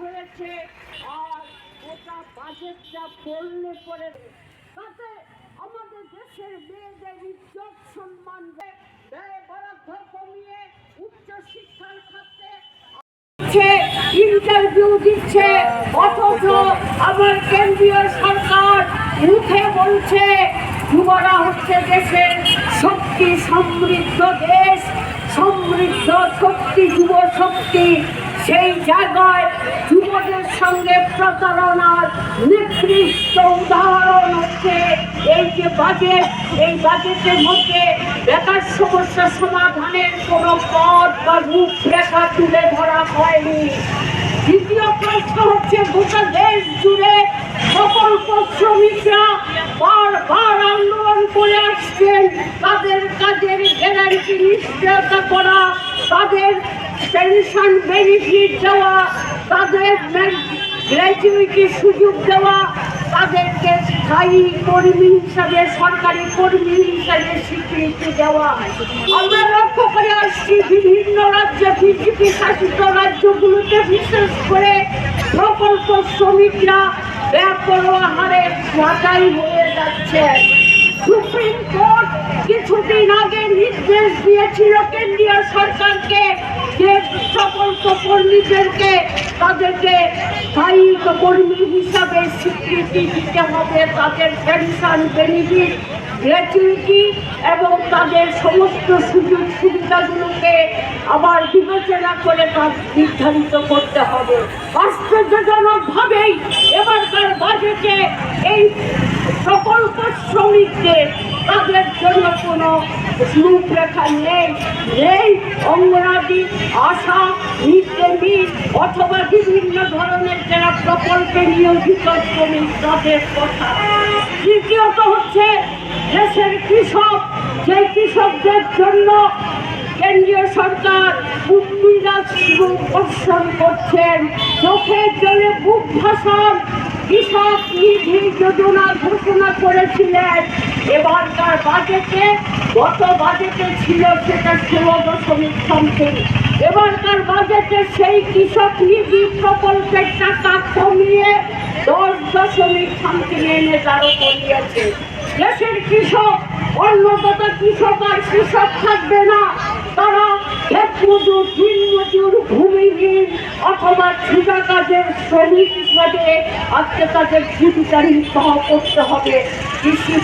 হয়েছে আর ওটা বাজেটটা পড়লে পরে তাতে আমাদের দেশের মেয়েদের ইজ্জত সম্মান ব্যয় বরাদ্দ কমিয়ে উচ্চশিক্ষার ক্ষেত্রে ইন্টারভিউ দিচ্ছে, অথচ আমার কেন্দ্রীয় সরকার মুখে বলছে যুবরা হচ্ছে দেশের শক্তি, সমৃদ্ধ দেশ, সমৃদ্ধ শক্তি, যুব শক্তি। সেই জায়গায় যুবদের সঙ্গে প্রতারণার নিকৃষ্ট উদাহরণ হচ্ছে এই যে বাজেট। এই বাজেটের মধ্যে বেকার সমস্যা সমাধানের কোনো পথ বা রূপরেখা তুলে ধরা হয়নি। দ্বিতীয় প্রশ্ন হচ্ছে, গোটা দেশ জুড়ে প্রকল্প শ্রমিকরা বারবার আন্দোলন করে আসছেন তাদের কাজের গ্যারান্টি নিশ্চয়তা করা, তাদের পেনশন বেনিফিট দেওয়া, তাদের গ্র্যাচুইটির সুযোগ দেওয়া, তাদেরকে স্থায়ী কর্মী হিসাবে, সরকারি কর্মী হিসাবে স্বীকৃতি দেওয়া। আমরা লক্ষ্য করে আসছি বিভিন্ন রাজ্যে, বিজেপি শাসিত রাজ্যগুলোতে বিশেষ করে প্রকল্প শ্রমিকরা ব্যাপক হারে ছাঁটাই হয়ে যাচ্ছে। সুপ্রিম কোর্ট কিছুদিন আগে নির্দেশ দিয়েছিল কেন্দ্রীয় সরকারকে যে প্রকল্প কর্মীদেরকে তাদেরকে স্থায়ী কর্মী হিসাবে স্বীকৃতি দিতে হবে, তাদের পেনশন বেনিফিট, গ্র্যাচুইটি এবং তাদের সমস্ত সুযোগ সুবিধাগুলোকে আবার বিবেচনা করে কাজ নির্ধারিত করতে হবে। আশ্চর্যজনকভাবেই এবারকার বাজেটে এই প্রকল্প শ্রমিকদের তাদের জন্য কোনো রূপরেখা নেই। অঙ্গনাদি, আশা, মিড ডে মিল অথবা বিভিন্ন ধরনের যারা প্রকল্পে নিয়োজিত শ্রমিক তাদের কথা। তৃতীয়ত হচ্ছে দেশের কৃষক, যে কৃষকদের জন্য কেন্দ্রীয় সরকার বর্ষণ করছেন, চোখের জলে বুক ভাসান কৃষক নিধি যোজনা ঘোষণা করেছিলেন। এবারকার বাজেটে, গত বাজেটে ছিল সেটা 16.something, এবারকার বাজেটে সেই কৃষক নিধি প্রকল্পের টাকা কমিয়ে 10.something এনে দাঁড় করিয়েছে। দেশের কৃষক, অন্নদাতা কৃষক আর কৃষক থাকবে না, তারা ক্ষেত মজুর, দিন মজুর, ভূমিহীন অথবা ঠিকা কাজের শ্রমিক হিসাবে আজকে তাদের জীবিকা নির্বাহ করতে হবে। কৃষি